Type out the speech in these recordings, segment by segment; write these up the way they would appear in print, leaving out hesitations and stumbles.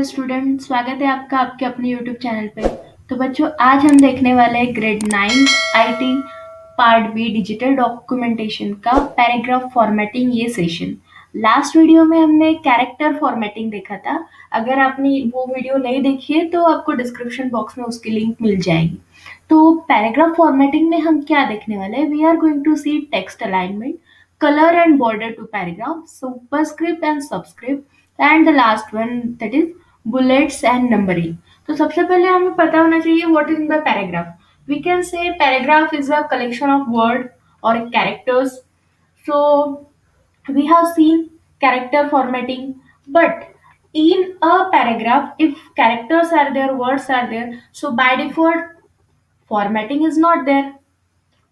Student, स्वागत है आपका आपके अपने यूट्यूब चैनल पे। तो बच्चों, आज हम देखने वाले हैं grade 9 IT part B digital documentation का पैराग्राफ फॉर्मेटिंग ये सेशन। लास्ट वीडियो में हमने कैरेक्टर फॉर्मेटिंग देखा था। अगर आपने वो वीडियो नहीं देखी है तो आपको डिस्क्रिप्शन बॉक्स में उसकी लिंक मिल जाएगी। तो पैराग्राफ फॉर्मेटिंग में हम क्या देखने वाले हैं? We are going to see text alignment, color and border to paragraph, superscript and subscript, and the last one, that is bullets and numbering. तो सबसे पहले हमें पता होना चाहिए what is the paragraph. We can say paragraph is a collection of word or characters. So we have seen character formatting, but in a paragraph, if characters are there, words are there, so by default formatting is not there.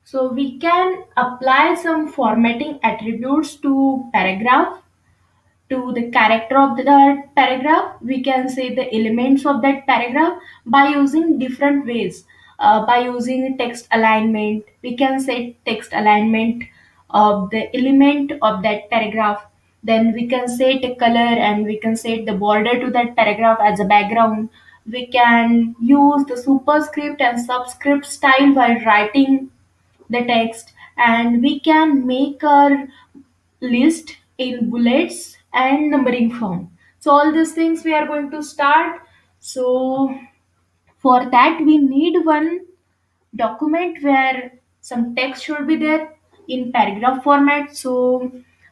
So we can apply some formatting attributes to paragraph, to the character of that paragraph. We can say the elements of that paragraph by using different ways. By using text alignment, we can say text alignment of the element of that paragraph. Then we can set a color and we can set the border to that paragraph as a background. We can use the superscript and subscript style while writing the text, and we can make our list in bullets and numbering form. So all these things we are going to start. So for that we need one document where some text should be there in paragraph format. So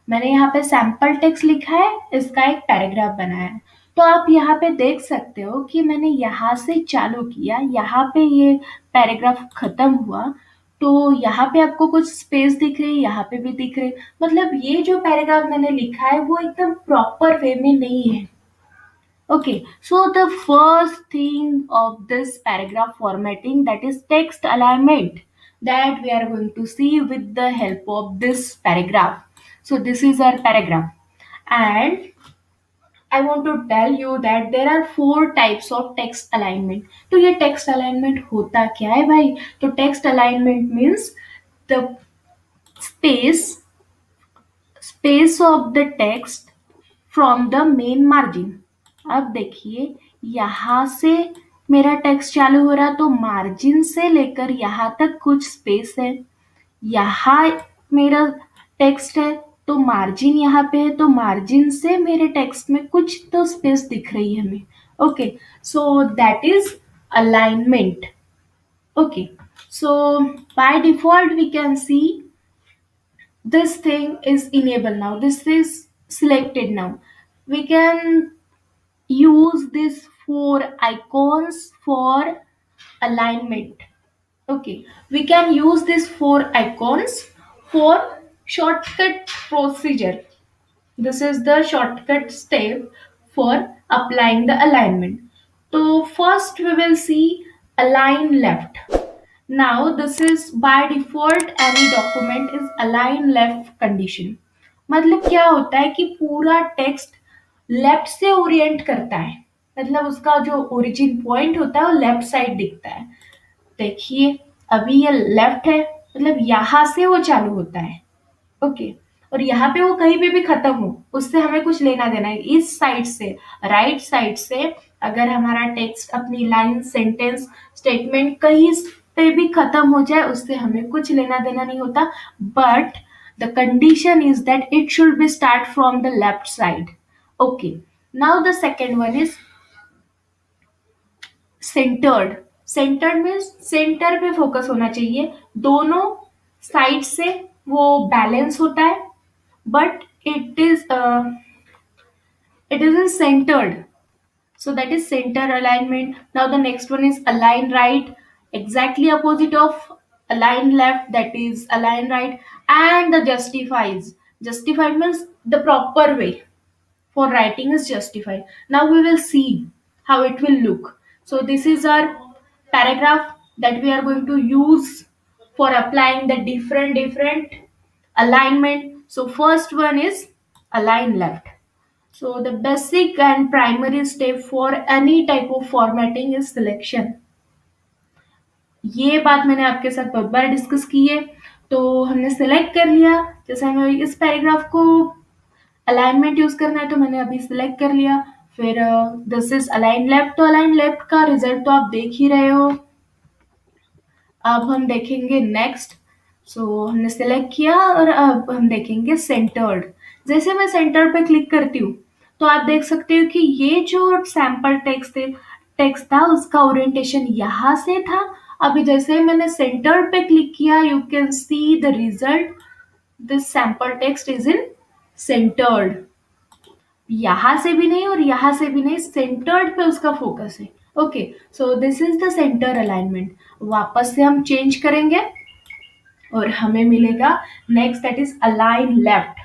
मैंने यहाँ पे sample text लिखा है, इसका एक paragraph बनाया है। तो आप यहाँ पे देख सकते हो कि मैंने यहाँ से चालू किया, यहाँ पे ये पैराग्राफ खत्म हुआ। तो यहाँ पे आपको कुछ स्पेस दिख रही है, यहाँ पे भी दिख रही है। मतलब ये जो पैराग्राफ मैंने लिखा है वो एकदम प्रॉपर वे में नहीं है। Okay, so the first thing of this paragraph formatting, that is text alignment, that we are going to see with the help of this paragraph. So this is our paragraph, and I want to tell you that there are 4 types of text alignment. तो ये text alignment होता क्या है भाई? तो text alignment means the space space of the text from the main margin. अब देखिए, यहाँ से मेरा टेक्स्ट चालू हो रहा तो मार्जिन से लेकर यहाँ तक कुछ स्पेस है। यहाँ मेरा टेक्स्ट है तो मार्जिन यहाँ पे है, तो मार्जिन से मेरे टेक्स्ट में कुछ तो स्पेस दिख रही है हमें। Okay, so that is alignment. Okay, so by default we can see this thing is enabled now, this is selected now. We can use these 4 icons for alignment. Okay, we can use these 4 icons for shortcut procedure. This is the shortcut step for applying the alignment. So first we will see align left. Now this is by default any document is align left condition. मतलब क्या होता है कि पूरा text left से Orient करता है, मतलब उसका जो ओरिजिन पॉइंट होता है वो लेफ्ट साइड दिखता है। देखिए, अभी ये लेफ्ट है, मतलब यहाँ से वो चालू होता है। ओके, और यहाँ पे वो कहीं पे भी खत्म हो, उससे हमें कुछ लेना देना है। इस साइड से, राइट साइड से अगर हमारा टेक्स्ट अपनी लाइन, सेंटेंस, स्टेटमेंट कहीं पे भी खत्म हो जाए, उससे हमें कुछ लेना देना नहीं होता। But the condition is that it should be start from the left side. Okay, now the second one is centred. Centred means centre पे फोकस होना चाहिए, दोनों साइड से वो बैलेंस होता है, but it isn't centered. So that is center alignment. Now the next one is align right, exactly opposite of align left, that is align right. And the justifies. Justified means the proper way for writing is justified. Now we will see how it will look. So this is our paragraph that we are going to use for applying the different alignment. So first one is align left. So the basic and primary step for any type of formatting is selection. ये बात मैंने आपके साथ बहुत बार discuss की है। तो हमने सिलेक्ट कर लिया, जैसे हमें इस पैराग्राफ को अलाइनमेंट यूज करना है तो मैंने अभी सिलेक्ट कर लिया। फिर दिस इज अलाइन लेफ्ट, तो अलाइन लेफ्ट का रिजल्ट तो आप देख ही रहे हो। अब हम देखेंगे नेक्स्ट। सो हमने सेलेक्ट किया और अब हम देखेंगे सेंटर्ड। जैसे मैं सेंटर पे क्लिक करती हूँ तो आप देख सकते हो कि ये जो सैंपल टेक्स्ट था उसका ओरिएंटेशन यहाँ से था। अभी जैसे मैंने सेंटर पे क्लिक किया, you can see the result, this sample text is in centred. यहाँ से भी नहीं और यहाँ से भी नहीं, सेंटर्ड पे उसका फोकस है। Okay, so this is the centre alignment. वापस से हम चेंज करेंगे और हमें मिलेगा next, that is align left.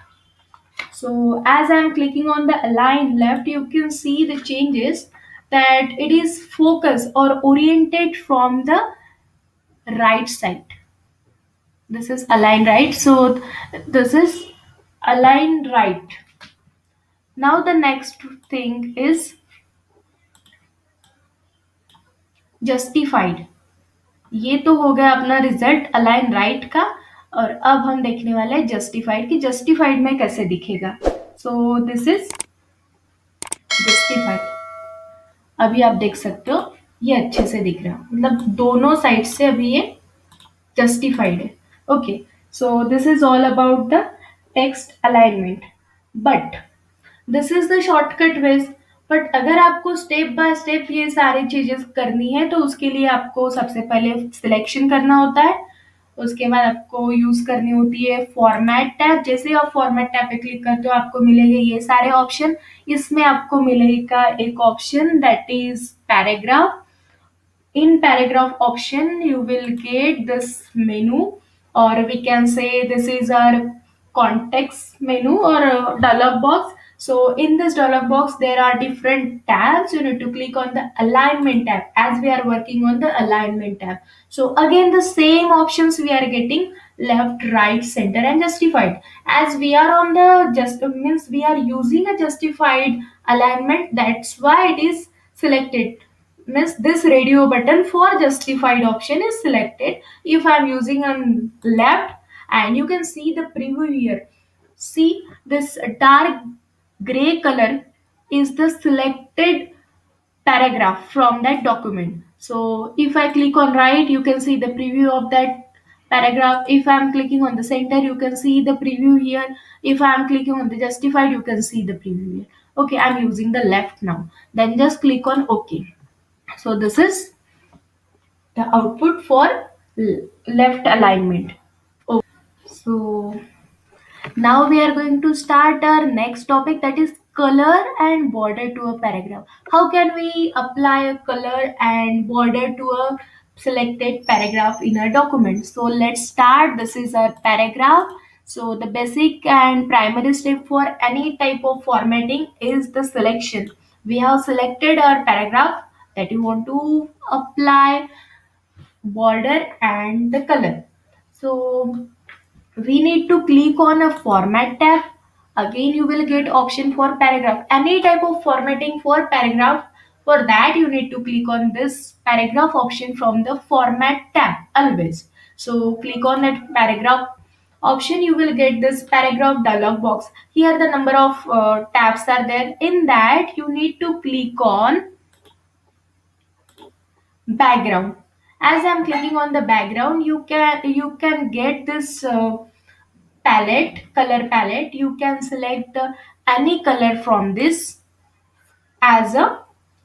So as I am clicking on the align left, you can see the changes that it is focused or oriented from the right side. This is align right. So this is align right. Now the next thing is justified. ये तो हो गया अपना result align right का। और अब हम देखने वाले हैं जस्टिफाइड कि जस्टिफाइड में कैसे दिखेगा। सो दिस इज जस्टिफाइड। अभी आप देख सकते हो ये अच्छे से दिख रहा है, मतलब दोनों साइड से अभी ये जस्टिफाइड है। Okay, so this is all about the text alignment, but this is the shortcut ways. But अगर आपको स्टेप बाय स्टेप ये सारी चीजें करनी है तो उसके लिए आपको सबसे पहले सिलेक्शन करना होता है। उसके बाद आपको यूज करनी होती है फॉर्मेट टैब। जैसे आप फॉर्मेट टैब पे क्लिक करते हो आपको मिलेंगे ये सारे ऑप्शन। इसमें आपको मिलेगा एक option that is paragraph. In paragraph option you will get this menu, or we can say this is our context menu or dialog box. So in this dialog box there are different tabs. You need to click on the alignment tab, as we are working on the alignment tab. So again the same options we are getting: left, right, center and justified. As we are on the just means we are using a justified alignment, that's why it is selected. Means this radio button for justified option is selected. If I'm using on left, and you can see the preview here, see this dark gray color is the selected paragraph from that document. So if I click on right, you can see the preview of that paragraph. If I'm clicking on the center, you can see the preview here. If I'm clicking on the justified, you can see the preview here. Okay, I'm using the left now. Then just click on OK. So this is the output for left alignment. Oh, so now we are going to start our next topic, that is color and border to a paragraph. How can we apply a color and border to a selected paragraph in a document? So let's start. This is our paragraph. So the basic and primary step for any type of formatting is the selection. We have selected our paragraph that you want to apply border and the color. So we need to click on a format tab. Again you will get option for paragraph, any type of formatting for paragraph. For that you need to click on this paragraph option from the format tab always. So click on that paragraph option, you will get this paragraph dialog box. Here the number of tabs are there. In that you need to click on background. As I'm clicking on the background, you can get this palette, color palette. You can select any color from this as a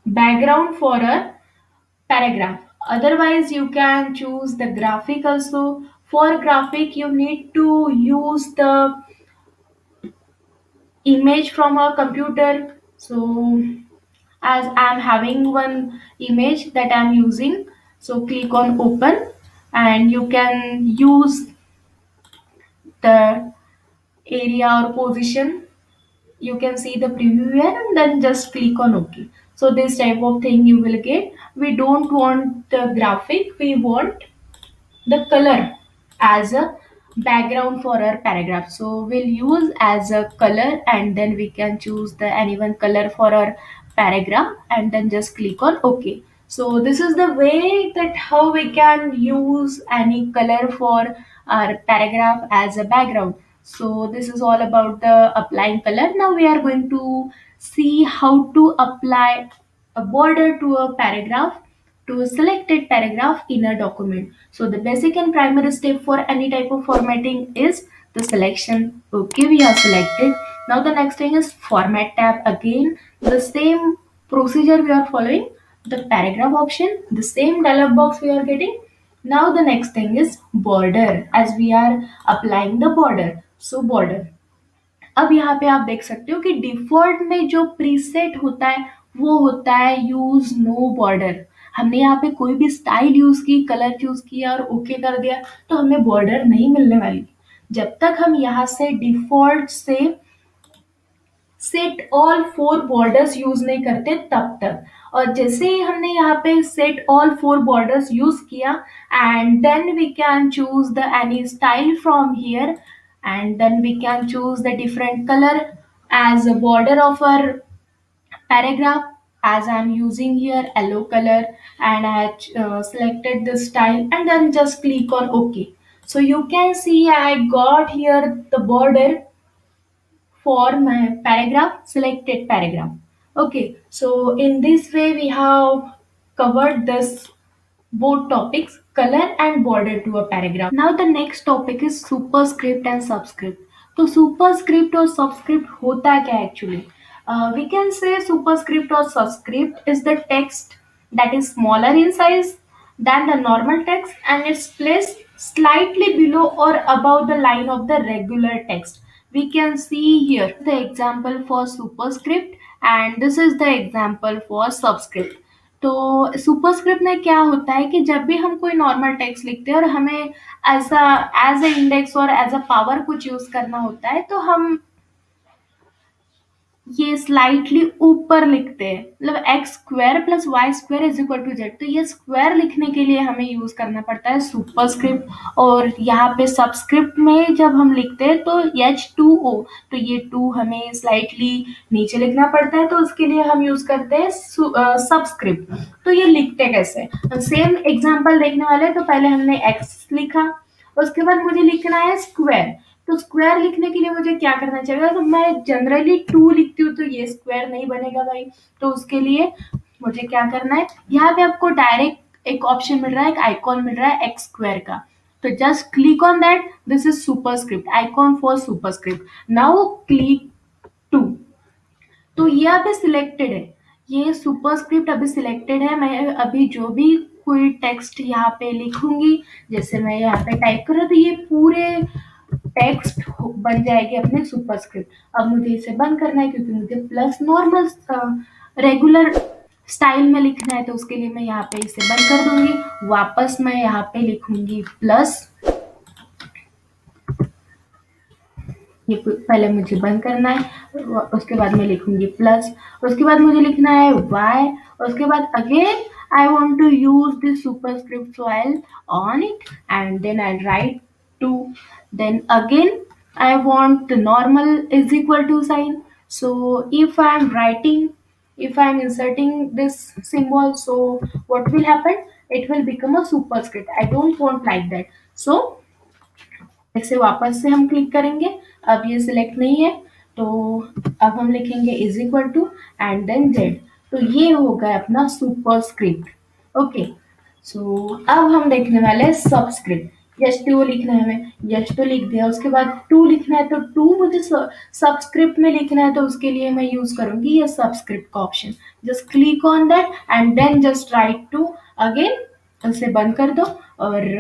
background for a paragraph. Otherwise you can choose the graphic also. For graphic you need to use the image from a computer. So as I'm having one image that I'm using, so click on open and you can use the area or position. You can see the preview here and then just click on OK. So this type of thing you will get. We don't want the graphic, we want the color as a background for our paragraph. So we'll use as a color and then we can choose the any one color for our paragraph and then just click on OK. So this is the way that how we can use any color for our paragraph as a background. So this is all about the applying color. Now we are going to see how to apply a border to a paragraph, to a selected paragraph in a document. So the basic and primary step for any type of formatting is the selection. Okay, we have selected. Now the next thing is format tab. Again, the same procedure we are following. The paragraph option, the same dialog box we are getting. Now the next thing is border, as we are applying the border. So border, अब यहाँ पे आप देख सकते हो कि default में जो प्रीसेट होता है वो होता है यूज नो बॉर्डर। हमने यहाँ पे कोई भी स्टाइल यूज की, कलर चूज किया और ओके कर दिया तो हमें बॉर्डर नहीं मिलने वाली जब तक हम यहाँ से डिफॉल्ट से set all four borders use नहीं करते तब तक। और जैसे ही हमने यहाँ पे set all four borders use किया and then we can choose the any style from here and then we can choose the different color as a border of our paragraph, as I'm using here yellow color, and I selected the style and then just click on OK. So you can see I got here the border for my paragraph, selected paragraph. Okay, so in this way we have covered this both topics, color and border to a paragraph. Now the next topic is superscript and subscript. तो superscript और subscript होता क्या actually? We can say superscript or subscript is the text that is smaller in size than the normal text and it's placed slightly below or above the line of the regular text. We can see here the example for superscript and this is the example for subscript. तो superscript में क्या होता है कि जब भी हम कोई नॉर्मल टेक्स्ट लिखते हैं और हमें ऐसा एज ए इंडेक्स और एज अ पावर कुछ यूज करना होता है तो हम ये स्लाइटली ऊपर लिखते हैं, मतलब X square plus Y square is equal to Z. तो ये स्क्वायर लिखने के लिए हमें यूज करना पड़ता है सुपरस्क्रिप्ट। और यहाँ पे सबस्क्रिप्ट में जब हम लिखते हैं तो H2O, तो ये 2 हमें स्लाइटली नीचे लिखना पड़ता है तो उसके लिए हम यूज करते हैं सबस्क्रिप्ट। तो ये लिखते कैसे, सेम एग्जाम्पल देखने वाले हैं। तो पहले हमने एक्स लिखा, उसके बाद मुझे लिखना है स्क्वायर। तो स्क्वायर लिखने के लिए मुझे क्या करना चाहिए, तो मैं जनरली 2 लिखती हूँ तो ये स्क्वायर नहीं बनेगा भाई। तो उसके लिए मुझे क्या करना है, यहाँ पे आपको डायरेक्ट एक ऑप्शन मिल रहा है, एक आइकॉन मिल रहा है एक्स स्क्वायर का। तो just click on that, this is superscript, icon for superscript. Now click 2। तो ये अभी सिलेक्टेड है, ये सुपरस्क्रिप्ट अभी सिलेक्टेड है। मैं अभी जो भी कोई टेक्स्ट यहाँ पे लिखूंगी, जैसे मैं यहाँ पे टाइप कर रहा हूँ तो ये पूरे टेक्स्ट बन जाएगी अपने सुपरस्क्रिप्ट। अब मुझे इसे बंद करना है क्योंकि मुझे प्लस नॉर्मल रेगुलर स्टाइल में लिखना है, तो उसके लिए मैं यहाँ पे इसे बंद कर दूंगी। वापस मैं यहाँ पे लिखूंगी प्लस, ये पहले मुझे बंद करना है, उसके बाद मैं लिखूंगी प्लस, उसके बाद मुझे लिखना है y, उसके बाद again I want to use this superscript, so I'll on it and then I'll write 2. Then again I want the normal is equal to sign. So if I'm writing, if I'm inserting this symbol, so what will happen, it will become a superscript. I don't want like that. So इसे वापस से हम click करेंगे, अब ये select नहीं है तो अब हम लिखेंगे is equal to and then Z. तो ये हो गया अपना सुपरस्क्रिप्ट। ओके, सो अब हम देखने वाले हैं सबस्क्रिप्ट। H2 लिखना है, हमें H2 लिख दिया, उसके बाद 2 लिखना है तो 2 मुझे सबस्क्रिप्ट में लिखना है तो उसके लिए मैं यूज करूंगी ये सबस्क्रिप्ट का option. Just click on that and then just write 2 again, उसे बंद कर दो और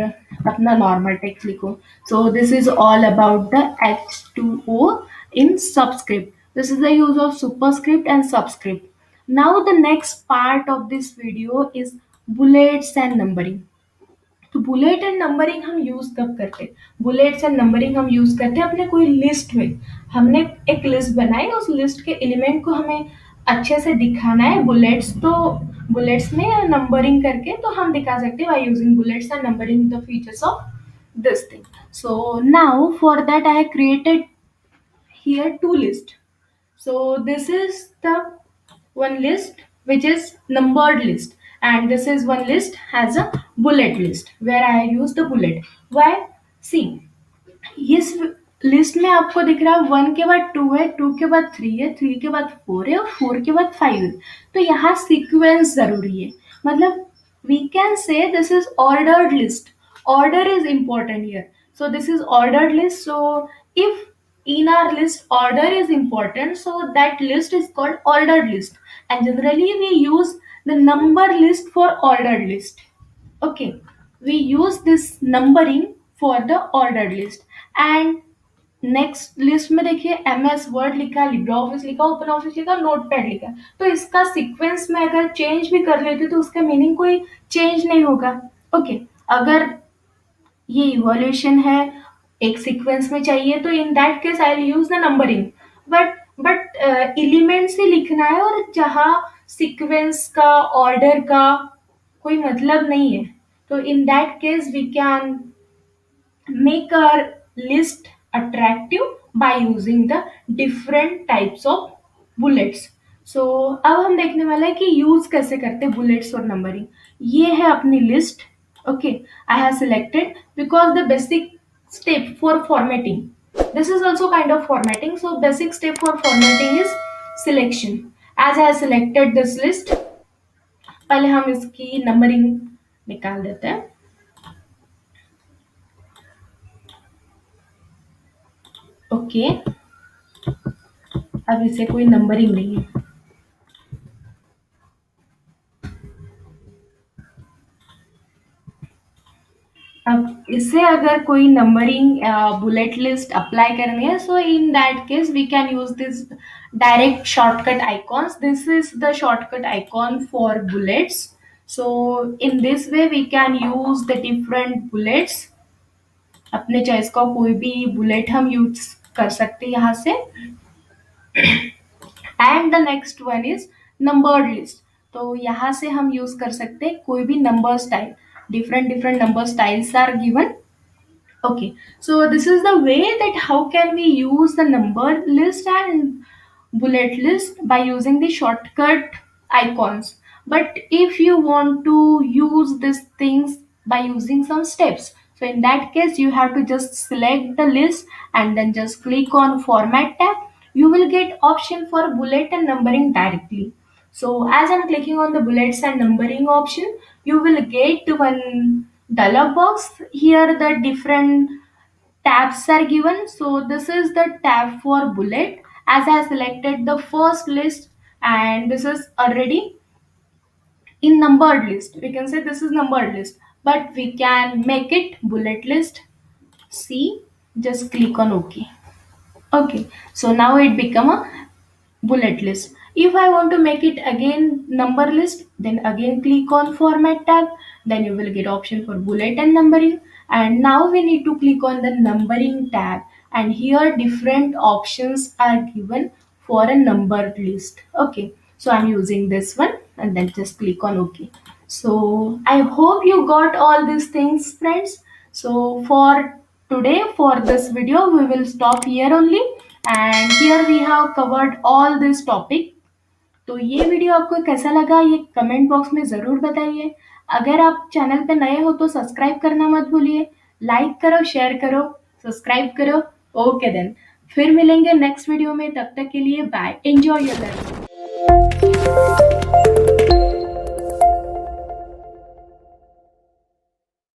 अपना नॉर्मल टेक्स्ट लिखो। So this is all about the H2O in subscript. This is the use of superscript and subscript. Now the next part of this video is bullets and numbering. तो bullet and numbering हम use कब करते हैं, bullets and numbering हम use करते हैं अपने कोई लिस्ट में। हमने एक लिस्ट बनाई, उस लिस्ट के एलिमेंट को हमें अच्छे से दिखाना है बुलेट्स, तो बुलेट्स में नंबरिंग करके तो हम दिखा सकते हैं by using bullets and numbering the features of this thing. So now for that I have created here two lists. So this is the one list which is numbered list and this is one list has a bullet list where I use the bullet. Why? See, yes, list में आपको दिख रहा है 1 के बाद 2 है, 2 के बाद 3 है, 3 के बाद 4 है और 4 के बाद 5 है। तो यहाँ सीक्वेंस ज़रूरी है। मतलब we can say this is ordered list. Order is important here. So this is ordered list. So if in our list order is important, so that list is called ordered list. And generally we use the number list for ordered list. Okay, we use this numbering for the ordered list. And next list में देखिए MS word लिखा, Libra office लिखा, open office लिखा, notepad लिखा। तो इसका sequence में अगर चेंज भी कर लेते तो उसका मीनिंग कोई चेंज नहीं होगा। ओके, अगर ये इवोल्यूशन है, एक सीक्वेंस में चाहिए, तो in that case I will use the numbering. But elements ही लिखना है और जहाँ सीक्वेंस का ऑर्डर का कोई मतलब नहीं है, तो in that case we can make our list attractive by using the different types of bullets. So अब हम देखने वाला है कि यूज कैसे करते हैं बुलेट्स और नंबरिंग। ये है अपनी list. Okay, I have selected because the basic step for formatting, this is also kind of formatting. So basic step for formatting is selection. As I have selected this list, पहले हम इसकी numbering निकाल देते हैं। Okay, अब इसे कोई numbering नहीं है। अब इसे अगर कोई नंबरिंग बुलेट लिस्ट अप्लाई करनी है, so in that case we can use this direct shortcut icons. This is the shortcut icon for bullets. So in this way we can use the different bullets. अपने choice का कोई भी bullet हम use कर सकते हैं यहाँ से। And the next one is numbered list. तो यहाँ से हम यूज कर सकते हैं कोई भी number style. Different number styles are given. Okay, so this is the way that how can we use the number list and bullet list by using the shortcut icons. But if you want to use these things by using some steps, so in that case you have to just select the list and then just click on format tab. You will get option for bullet and numbering directly. So as I'm clicking on the bullets and numbering option, you will get one dialog box. Here the different tabs are given. So this is the tab for bullet. As I selected the first list, and this is already in numbered list. We can say this is numbered list, but we can make it bullet list. See, just click on OK. Okay, so now it become a bullet list. If I want to make it again number list, then again click on format tab. Then you will get option for bullet and numbering. And now we need to click on the numbering tab. And here different options are given for a numbered list. Okay, so I'm using this one and then just click on OK. So I hope you got all these things, friends. So for today, for this video, we will stop here only. And here we have covered all this topic. तो ये video आपको कैसा लगा ये comment box में ज़रूर बताइए। अगर आप चैनल पे नए हो तो सब्सक्राइब करना मत भूलिए। लाइक करो, शेयर करो, सब्सक्राइब करो। ओके देन, फिर मिलेंगे नेक्स्ट वीडियो में। तब तक के लिए बाय, एंजॉय योर लाइफ।